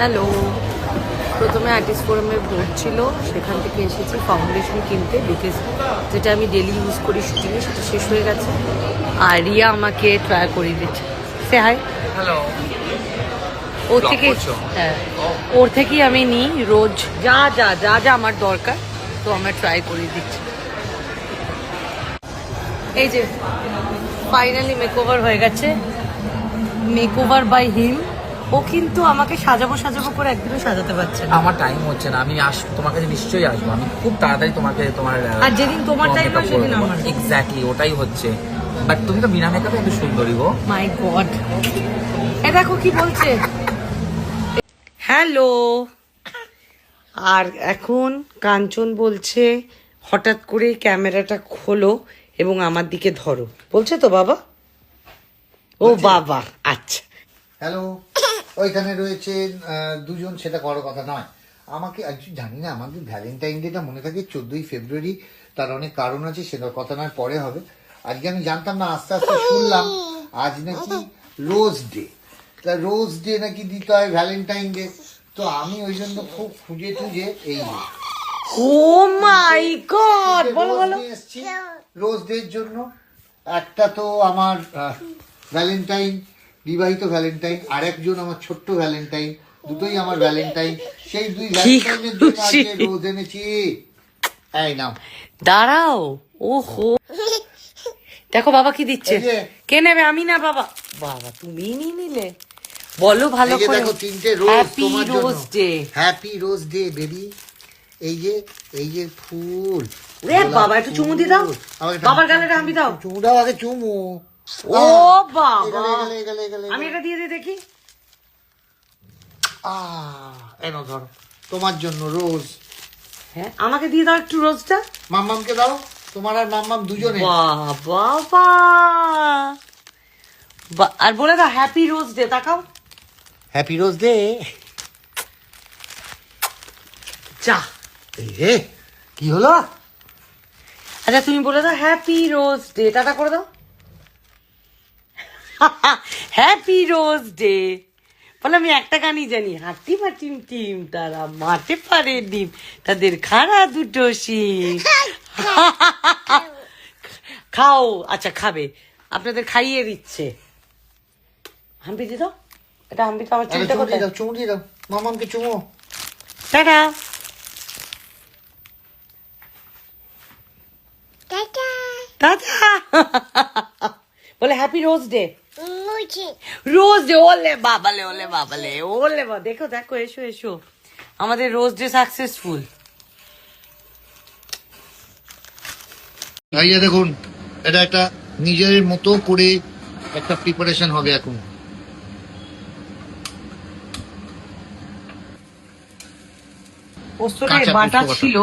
Hello, প্রথমে artist ফোরামের vote ছিল, সেখান থেকে এসেছি ফাউন্ডেশন কিনতে, বিকজ যেটা আমি ডেলি ইউজ করি শুটিংয়ে সেটা শেষ হয়ে গেছে। আর রিয়া আমাকে ট্রাই করিয়ে দিচ্ছে। সে হাই। হ্যালো। ওর থেকে হ্যাঁ, ওর থেকেই আমি নিই রোজ যা যা যা যা আমার দরকার, তো আমরা ট্রাই করিয়ে দিচ্ছি। এই যে ফাইনালি মেকওভার হয়ে গেছে, মেকওভার বাই হিম। ও কিন্তু আমাকে সাজাবো সাজাবো করে একদিনও সাজাতে পারছে না। আমার টাইম হচ্ছে না, আমি তোমার কাছে নিশ্চয়ই আসবো, আমি খুব তাড়াতাড়ি তোমাকে তোমার আর যেদিন তোমার টাইম হয় সেদিন আমার। এক্স্যাক্টলি ওটাই হচ্ছে। বাট তুমি তো বিনা মেকআপে একটু সুন্দরী গো। মাই গড, এ দেখো কি বলছে। হ্যালো। আর এখন কাঞ্চন বলছে হঠাৎ করে ক্যামেরাটা খোলো এবং আমার দিকে ধরো, বলছে তো বাবা? ও বাবা, আচ্ছা। হ্যালো। ওইখানে রয়েছে দুজন, সেটা বড় কথা নয়। আমাকে জানি না, আমাদের ভ্যালেন্টাইন ডেটা মনে থাকে 14ই ফেব্রুয়ারি। তার অনেক কারণ আছে, সেটা কথা নয়, পরে হবে। আজকে আমি জানতাম না, আস্তে আস্তে শুনলাম আজ নাকি রোজ ডে। তা রোজ ডে নাকি দিতে হয় ভ্যালেন্টাইন ডে। তো আমি ওই জন্য খুব খুঁজে টুজে এই ও মাই গড, বলো বলো। এসছি রোজ ডের জন্য। একটা তো আমার ভ্যালেন্টাইন, বিবাহিত ভ্যালেন্টাইন, আর একজন আমার ছোট্ট ভ্যালেন্টাইন, দুটোই আমার ভ্যালেন্টাইন। সেই দুই ভ্যালেন্টাইনের জন্য আজকে রোজ এনেছি। এই নাও। দাঁড়াও, ওহো দেখো বাবা কি দিচ্ছে। কে নেবে? আমি না বাবা। বাবা তুমি নিয়ে নিলে, বলো ভালো করে। দেখো তিনটে রোজ তোমার জন্য। Rose day, happy rose day baby. এই যে ফুল। রে বাবা, একটু চুমু দি দাও বাবার গালে, রামবি দাও। চুমু দাও আগে, চুমু। ও বাবা, এগলে। আমি এটা দিয়ে দিই দেখি। এনো ধরো, তোমার জন্য রোজ। হ্যাঁ, আমাকে দিয়ে দাও একটু রোজটা। মাম্মামকে দাও, তোমার আর মাম্মাম দুজনে। বাবা, আর বলে দাও হ্যাপি রোজ ডে। তাকাও, হ্যাপি রোজ ডে। যা। রে কি হলো? আচ্ছা তুমি বলে দাও হ্যাপি রোজ ডে, টাটা করে দাও। হ্যাপি রোজ ডে বলে, আমি একটা গানই জানি, হাঁটি বা টিম টিম তারা মাঠে পারে ডিম, তাদের খাড়া দুটো শিম। খাও। আচ্ছা খাবে, আপনাদের খাইয়ে দিচ্ছে। হাম্পি দি দাও, এটা হাম্পি তো আমার চিন্তা করতে। চুমু দিয়ে দাও মামামকে, চুমু। টাটা। টাটা। বলে happy rose day. Rose day. ওলে বাবালে, ওলে বাবালে, ওলে বাবা। দেখো দেখো, এসো এসো, আমাদের রোজ ডে সাকসেসফুল। ভাইয়া দেখুন, এটা একটা নিজের মতো করে একটা প্রিপারেশন হবে এখন। পোস্তটায় বাটা ছিল,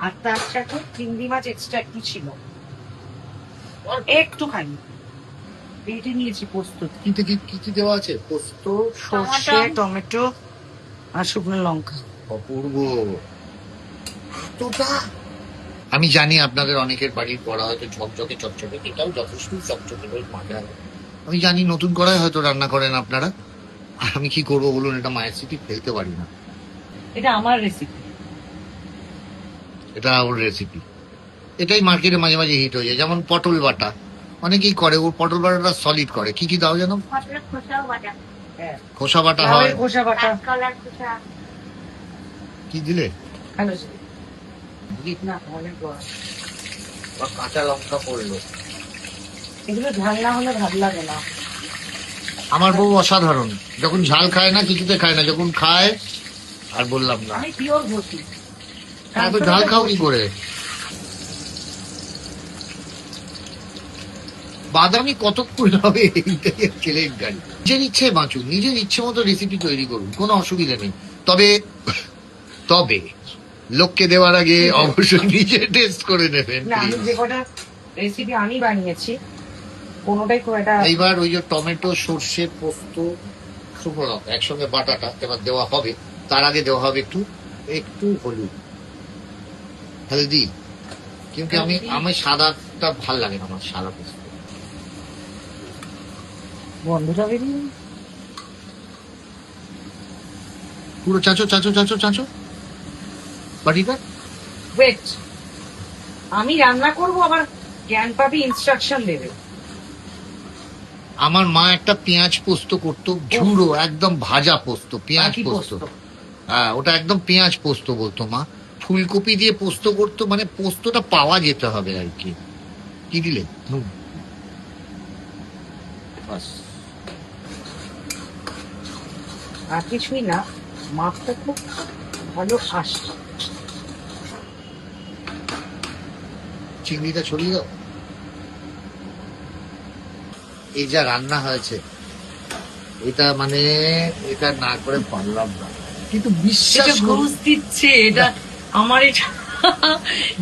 আর তার সাথে চিংড়ি মাছ এক্সট্রা একটু ছিল, একটুখানি বেটে নিয়েছি পোস্ত। কি দেওয়া আছে? পোস্ত, সর্ষে, টমেটো আর শুকনো লঙ্কা। অপূর্ব। আমি জানি আপনাদের অনেকের বাড়ির কড়া হয়তো ঝকঝকে চকচকে, এটাও যথেষ্ট চকচকে মজা হবে। আমি জানি নতুন কড়াই হয়তো রান্না করেন আপনারা। আমি কি করবো বলুন, এটা মায়ের স্মৃতি ফেলতে পারি না। এটা আমার রেসিপি, এটা ওর রেসিপি। এটাই মার্কেটে মাঝে মাঝে হিট হয়ে যায়। যেমন পটল বাটা, অনেকেই করে, ওর পটল বাটাটা সলিড করে। কি দাও যেন? খোসা বাটা হয়। খোসা বাটা কি দিলে? কাঁচা লঙ্কা পড়লো। এগুলো ঝাল না হলে ভালো লাগে না। আমার বউ অসাধারণ, যখন ঝাল খায় না কিছুতে খায় না, যখন খায় আর বললাম না। আমি পিওর ভর্তি। এত ঝাল খাও কি করে? বাদামি কতক্ষণ হবে, এইটাই ছেলের গাড়ি। নিজের ইচ্ছে বাঁচুন, নিজের ইচ্ছে মতো রেসিপি তৈরি করুন, কোনো অসুবিধা নেই। তবে লোককে দেওয়ার আগে অবশ্যই নিজে টেস্ট করে নেবেন। আমি যে কটা রেসিপি আমি বানিয়েছি কোনোটাই খুব একটা। এইবার ওই যে টমেটো, সর্ষে, পোস্ত, শুকনো লঙ্কা একসঙ্গে বাটাটা এবার দেওয়া হবে। তার আগে দেওয়া হবে একটু হলদি, কিন্তু আমি সাদাটা ভাল লাগে না, আমার সাদা পোস্ত। বন্ধুটা বেরিয়ে পুরো চাঁচো চাঁচো চাঁচো চাঁচো বাটিটা। ওয়েট, আমি রান্না করব আবার জ্ঞান পাবি ইনস্ট্রাকশন দেবে। আমার মা একটা পেঁয়াজ পোস্ত করতো, ঝুড়ো একদম ভাজা পোস্ত, পেঁয়াজ বাকি পোস্ত। পোস্ত। হ্যাঁ, ওটা একদম পেঁয়াজ পোস্ত বলতো মা। ফুলকপি দিয়ে পোস্ত করতো, মানে পোস্তটা পাওয়া যেতে হবে আর কি। কি দিলে? নুন। বাস। আর কিছুই না, মাছটা খুব ভালো আসে। চিংড়িটা ছড়িয়ে দাও। এই যা রান্না হয়েছে, এটা মানে এটা না করে পারলাম না, কিন্তু বিশ্বাস এটা করুন, ঘুষ দিচ্ছে এটা। আমার এটা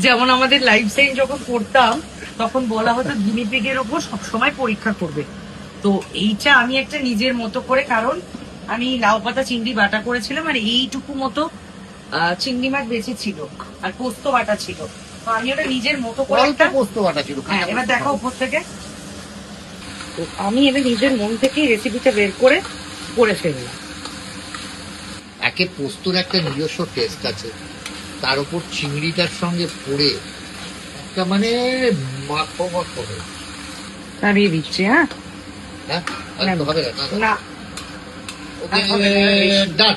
যেমন আমাদের লাইফ সাইন যখন করতাম তখন বলা হতো গিনিপিগের ওপর সবসময় পরীক্ষা করবে। তো এইটা আমি একটা নিজের মতো করে, কারণ আমি লাউ পাতা চিংড়ি বাটা করেছিলাম আর এইটুকু মতো চিংড়ি মাছ বেঁচে ছিল আর পোস্ত বাটা ছিল, তো আমি ওটা নিজের মতো করে অল্প একটা। পোস্ত বাটা ছিল। হ্যাঁ, এবার দেখো উপর থেকে। তো আমি এবার নিজের মন থেকে রেসিপিটা বের করে করে ফেললাম। একে পোস্তর একটা নিজস্ব টেস্ট আছে, তার উপর চিংড়িটার সঙ্গে পড়ে একটা মানে মাখো মাখো হয়ে। নামিয়ে দিচ্ছি। হ্যাঁ, হ্যাঁ, আর তো হবে না। না ওকে, আর হবে না, বেশি। ডান।